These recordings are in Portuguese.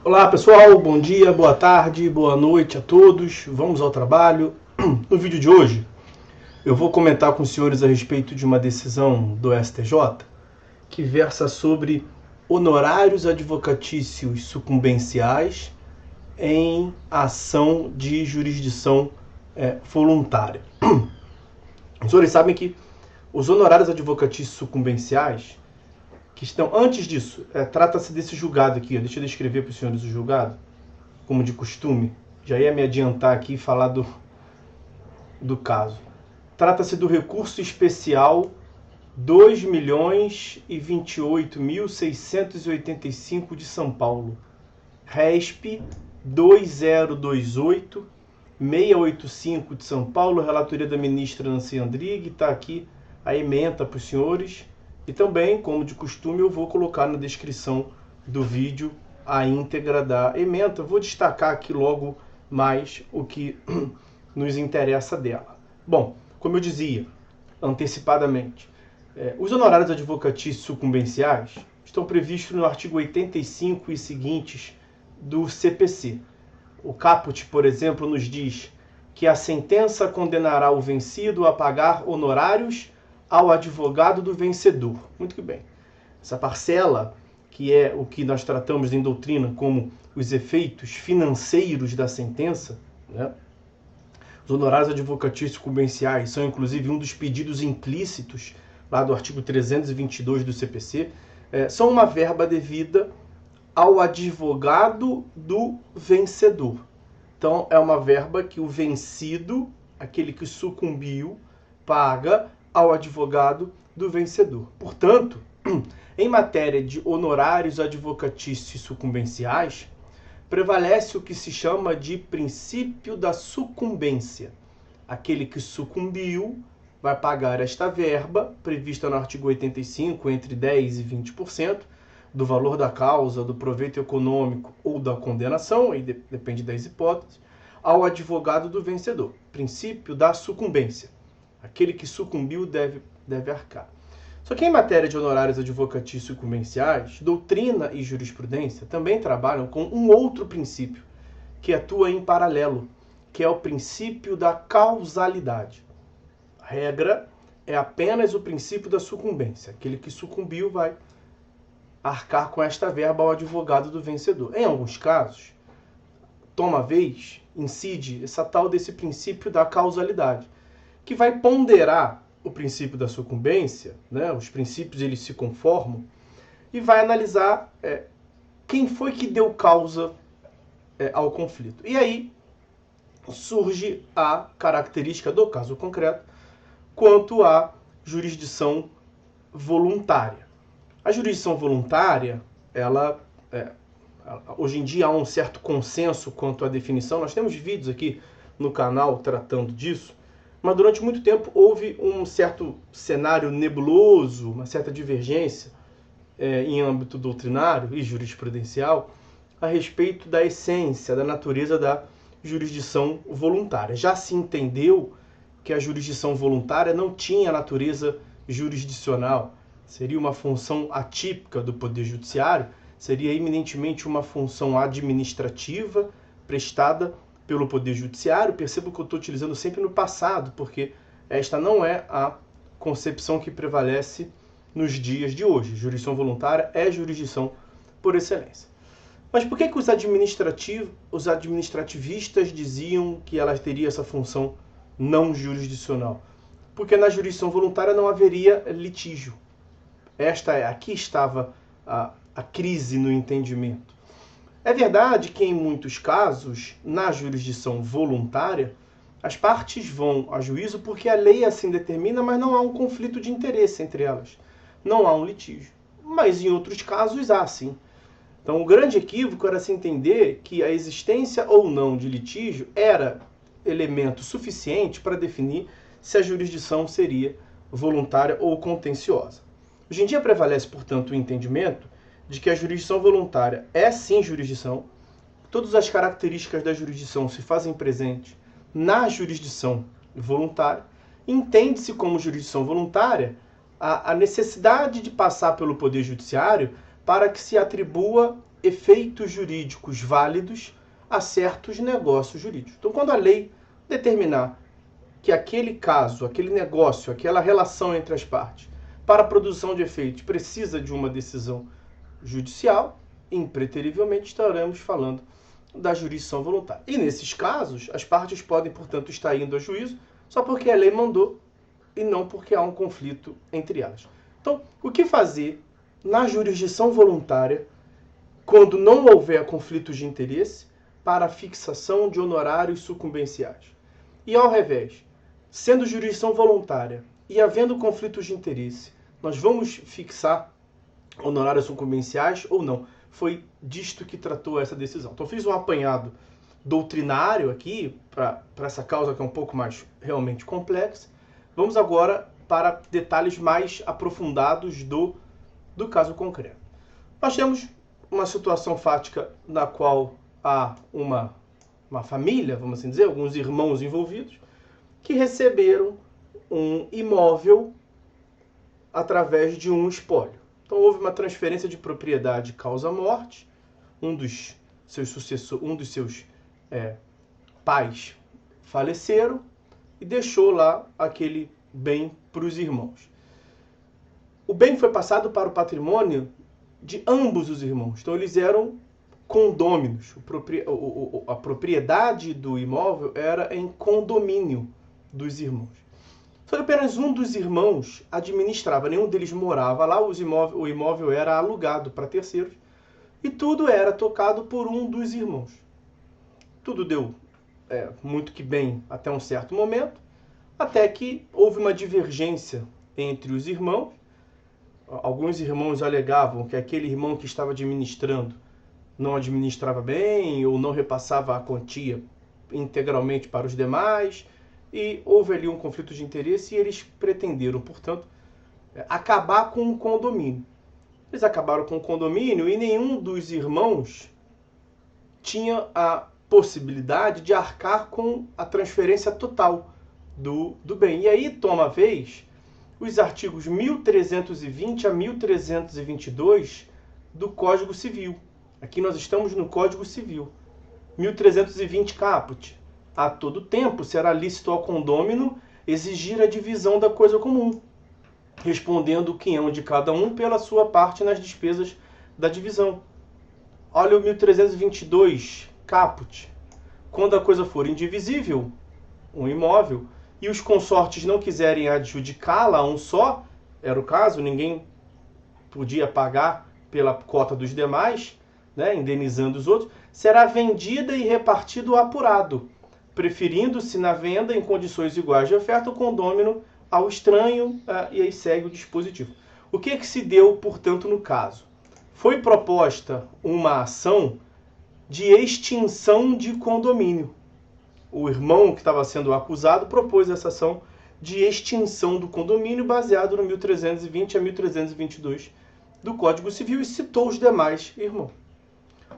Olá pessoal, bom dia, boa tarde, boa noite a todos. Vamos ao trabalho. No vídeo de hoje eu vou comentar com os senhores a respeito de uma decisão do STJ que versa sobre honorários advocatícios sucumbenciais em ação de jurisdição voluntária. Os senhores sabem que os honorários advocatícios sucumbenciais que estão antes disso, trata-se desse julgado aqui, deixa eu descrever para os senhores o julgado, como de costume, já ia me adiantar aqui e falar do caso. Trata-se do recurso especial 2.028.685 de São Paulo, RESP 2028-685 de São Paulo, relatoria da ministra Nancy Andrighi, está aqui a ementa para os senhores. E também, como de costume, eu vou colocar na descrição do vídeo a íntegra da ementa. Vou destacar aqui logo mais o que nos interessa dela. Bom, como eu dizia antecipadamente, os honorários advocatícios sucumbenciais estão previstos no artigo 85 e seguintes do CPC. O caput, por exemplo, nos diz que a sentença condenará o vencido a pagar honorários ao advogado do vencedor. Muito que bem. Essa parcela, que é o que nós tratamos em doutrina como os efeitos financeiros da sentença, né? Os honorários advocatícios sucumbenciais são inclusive um dos pedidos implícitos lá do artigo 322 do CPC, são uma verba devida ao advogado do vencedor. Então, é uma verba que o vencido, aquele que sucumbiu, paga ao advogado do vencedor. Portanto, em matéria de honorários advocatícios sucumbenciais, prevalece o que se chama de princípio da sucumbência. Aquele que sucumbiu vai pagar esta verba, prevista no artigo 85, entre 10% e 20% do valor da causa, do proveito econômico ou da condenação, aí depende das hipóteses, ao advogado do vencedor. Princípio da sucumbência. Aquele que sucumbiu deve arcar. Só que em matéria de honorários advocatícios sucumbenciais, doutrina e jurisprudência também trabalham com um outro princípio, que atua em paralelo, que é o princípio da causalidade. A regra é apenas o princípio da sucumbência. Aquele que sucumbiu vai arcar com esta verba ao advogado do vencedor. Em alguns casos, toma vez, incide essa tal desse princípio da causalidade, que vai ponderar o princípio da sucumbência, né? Os princípios eles se conformam, e vai analisar quem foi que deu causa ao conflito. E aí surge a característica do caso concreto quanto à jurisdição voluntária. A jurisdição voluntária, hoje em dia há um certo consenso quanto à definição, nós temos vídeos aqui no canal tratando disso, mas durante muito tempo houve um certo cenário nebuloso, uma certa divergência em âmbito doutrinário e jurisprudencial a respeito da essência, da natureza da jurisdição voluntária. Já se entendeu que a jurisdição voluntária não tinha natureza jurisdicional, seria uma função atípica do Poder Judiciário, seria eminentemente uma função administrativa prestada pelo Poder Judiciário. Percebo que eu estou utilizando sempre no passado, porque esta não é a concepção que prevalece nos dias de hoje. Jurisdição voluntária é jurisdição por excelência. Mas por que os administrativistas diziam que ela teria essa função não jurisdicional? Porque na jurisdição voluntária não haveria litígio. Aqui estava a crise no entendimento. É verdade que, em muitos casos, na jurisdição voluntária, as partes vão a juízo porque a lei assim determina, mas não há um conflito de interesse entre elas. Não há um litígio. Mas, em outros casos, há sim. Então, o grande equívoco era se entender que a existência ou não de litígio era elemento suficiente para definir se a jurisdição seria voluntária ou contenciosa. Hoje em dia prevalece, portanto, o entendimento de que a jurisdição voluntária é sim jurisdição, todas as características da jurisdição se fazem presentes na jurisdição voluntária, entende-se como jurisdição voluntária a necessidade de passar pelo Poder Judiciário para que se atribua efeitos jurídicos válidos a certos negócios jurídicos. Então, quando a lei determinar que aquele caso, aquele negócio, aquela relação entre as partes, para a produção de efeitos, precisa de uma decisão judicial, impreterivelmente estaremos falando da jurisdição voluntária. E nesses casos, as partes podem, portanto, estar indo a juízo só porque a lei mandou e não porque há um conflito entre elas. Então, o que fazer na jurisdição voluntária quando não houver conflitos de interesse para a fixação de honorários sucumbenciais? E ao revés, sendo jurisdição voluntária e havendo conflitos de interesse, nós vamos fixar honorários sucumbenciais ou não? Foi disto que tratou essa decisão. Então, fiz um apanhado doutrinário aqui para essa causa que é um pouco mais realmente complexa. Vamos agora para detalhes mais aprofundados do caso concreto. Nós temos uma situação fática na qual há uma família, vamos assim dizer, alguns irmãos envolvidos, que receberam um imóvel através de um espólio. Então houve uma transferência de propriedade causa-morte, um dos seus pais faleceram e deixou lá aquele bem para os irmãos. O bem foi passado para o patrimônio de ambos os irmãos. Então eles eram condôminos. A propriedade do imóvel era em condomínio dos irmãos. Só que apenas um dos irmãos administrava, nenhum deles morava lá, o imóvel era alugado para terceiros e tudo era tocado por um dos irmãos. Tudo deu muito que bem até um certo momento, até que houve uma divergência entre os irmãos. Alguns irmãos alegavam que aquele irmão que estava administrando não administrava bem ou não repassava a quantia integralmente para os demais, e houve ali um conflito de interesse e eles pretenderam, portanto, acabar com o condomínio. Eles acabaram com o condomínio e nenhum dos irmãos tinha a possibilidade de arcar com a transferência total do bem. E aí toma a vez os artigos 1320 a 1322 do Código Civil. Aqui nós estamos no Código Civil. 1320 caput. A todo tempo será lícito ao condômino exigir a divisão da coisa comum, respondendo o quinhão de cada um pela sua parte nas despesas da divisão. Olha o 1322 caput. Quando a coisa for indivisível, um imóvel, e os consortes não quiserem adjudicá-la a um só, era o caso, ninguém podia pagar pela cota dos demais, indenizando os outros, será vendida e repartido o apurado, preferindo-se na venda em condições iguais de oferta o condômino ao estranho, e aí segue o dispositivo. O que se deu, portanto, no caso? Foi proposta uma ação de extinção de condomínio. O irmão que estava sendo acusado propôs essa ação de extinção do condomínio baseado no 1320 a 1322 do Código Civil e citou os demais irmãos.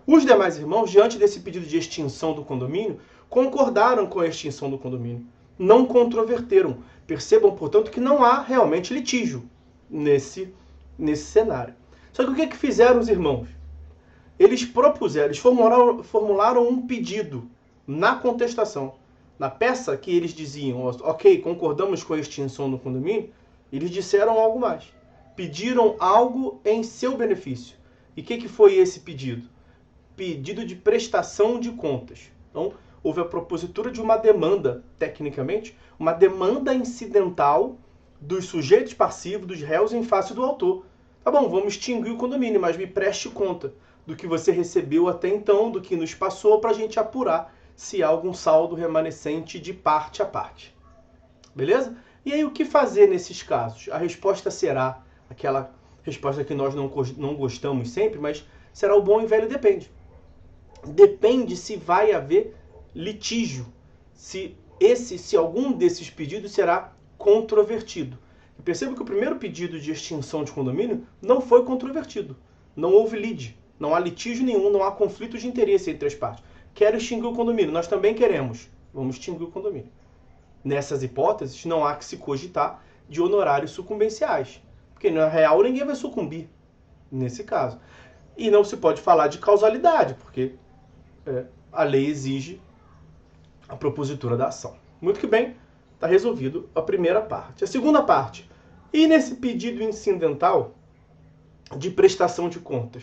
Os demais irmãos, diante desse pedido de extinção do condomínio, concordaram com a extinção do condomínio, não controverteram. Percebam, portanto, que não há realmente litígio nesse cenário. Só que o que fizeram os irmãos? Eles formularam um pedido na contestação. Na peça que eles diziam, ok, concordamos com a extinção do condomínio, eles disseram algo mais. Pediram algo em seu benefício. E o que foi esse pedido? Pedido de prestação de contas. Então, houve a propositura de uma demanda, tecnicamente, uma demanda incidental dos sujeitos passivos, dos réus, em face do autor. Tá bom, vamos extinguir o condomínio, mas me preste conta do que você recebeu até então, do que nos passou, para a gente apurar se há algum saldo remanescente de parte a parte. Beleza? E aí, o que fazer nesses casos? A resposta será aquela resposta que nós não gostamos sempre, mas será o bom e velho depende. Depende se vai haver litígio, se algum desses pedidos será controvertido. E perceba que o primeiro pedido de extinção de condomínio não foi controvertido. Não houve lide, não há litígio nenhum, não há conflito de interesse entre as partes. Quero extinguir o condomínio, nós também queremos. Vamos extinguir o condomínio. Nessas hipóteses, não há que se cogitar de honorários sucumbenciais, porque na real ninguém vai sucumbir nesse caso. E não se pode falar de causalidade, porque a lei exige a propositura da ação. Muito que bem, está resolvido a primeira parte. A segunda parte, e nesse pedido incidental de prestação de contas?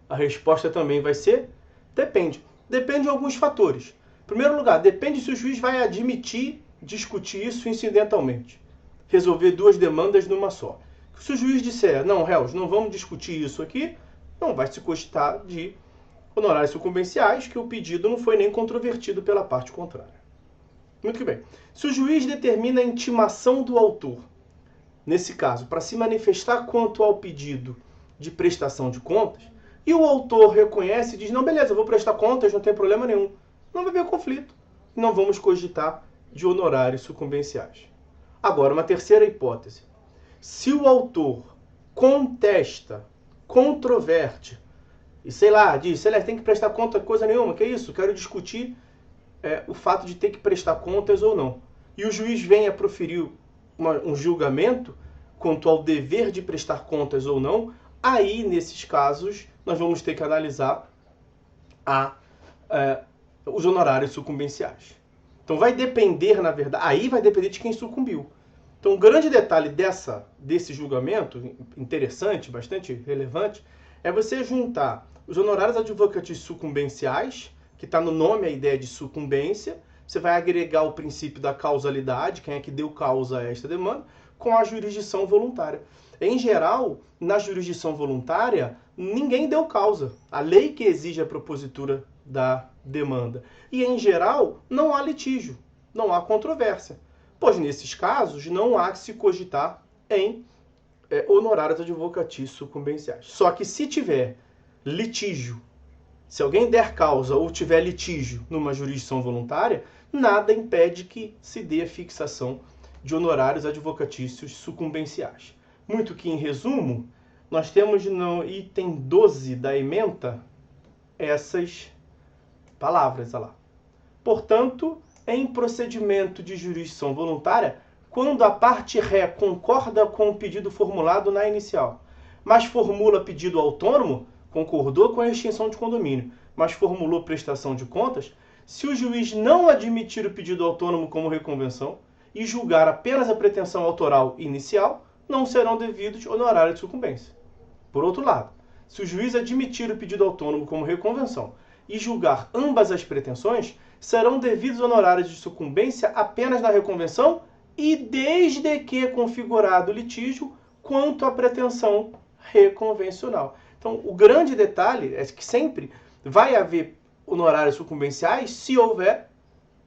A resposta também vai ser depende. Depende de alguns fatores. Em primeiro lugar, depende se o juiz vai admitir discutir isso incidentalmente. Resolver duas demandas numa só. Se o juiz disser, não, réus, não vamos discutir isso aqui, não vai se cogitar de honorários sucumbenciais, que o pedido não foi nem controvertido pela parte contrária. Muito que bem. Se o juiz determina a intimação do autor, nesse caso, para se manifestar quanto ao pedido de prestação de contas, e o autor reconhece e diz, não, beleza, eu vou prestar contas, não tem problema nenhum. Não vai haver conflito. Não vamos cogitar de honorários sucumbenciais. Agora, uma terceira hipótese. Se o autor contesta, controverte, e sei lá, diz, tem que prestar conta coisa nenhuma, que é isso? Quero discutir o fato de ter que prestar contas ou não. E o juiz vem a proferir um julgamento quanto ao dever de prestar contas ou não, aí, nesses casos, nós vamos ter que analisar os honorários sucumbenciais. Então vai depender, na verdade, aí vai depender de quem sucumbiu. Então, o grande detalhe desse julgamento, interessante, bastante relevante, é você juntar os honorários advocatícios sucumbenciais, que está no nome a ideia de sucumbência, você vai agregar o princípio da causalidade, quem é que deu causa a esta demanda, com a jurisdição voluntária. Em geral, na jurisdição voluntária, ninguém deu causa. A lei que exige a propositura da demanda. E, em geral, não há litígio, não há controvérsia. Pois, nesses casos, não há que se cogitar em honorários advocatícios sucumbenciais. Só que se tiver litígio, se alguém der causa ou tiver litígio numa jurisdição voluntária, nada impede que se dê a fixação de honorários advocatícios sucumbenciais. Muito que, em resumo, nós temos no item 12 da ementa essas palavras. Olha lá. Portanto, em procedimento de jurisdição voluntária, quando a parte ré concorda com o pedido formulado na inicial, mas formula pedido autônomo, concordou com a extinção de condomínio, mas formulou prestação de contas, se o juiz não admitir o pedido autônomo como reconvenção e julgar apenas a pretensão autoral inicial, não serão devidos honorários de sucumbência. Por outro lado, se o juiz admitir o pedido autônomo como reconvenção e julgar ambas as pretensões, serão devidos honorários de sucumbência apenas na reconvenção e desde que configurado o litígio quanto à pretensão reconvencional. Então, o grande detalhe é que sempre vai haver honorários sucumbenciais se houver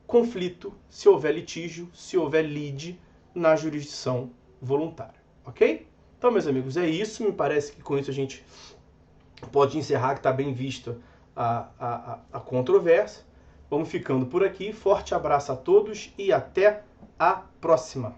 conflito, se houver litígio, se houver lide na jurisdição voluntária. Ok? Então, meus amigos, é isso. Me parece que com isso a gente pode encerrar, que está bem vista a controvérsia. Vamos ficando por aqui. Forte abraço a todos e até a próxima.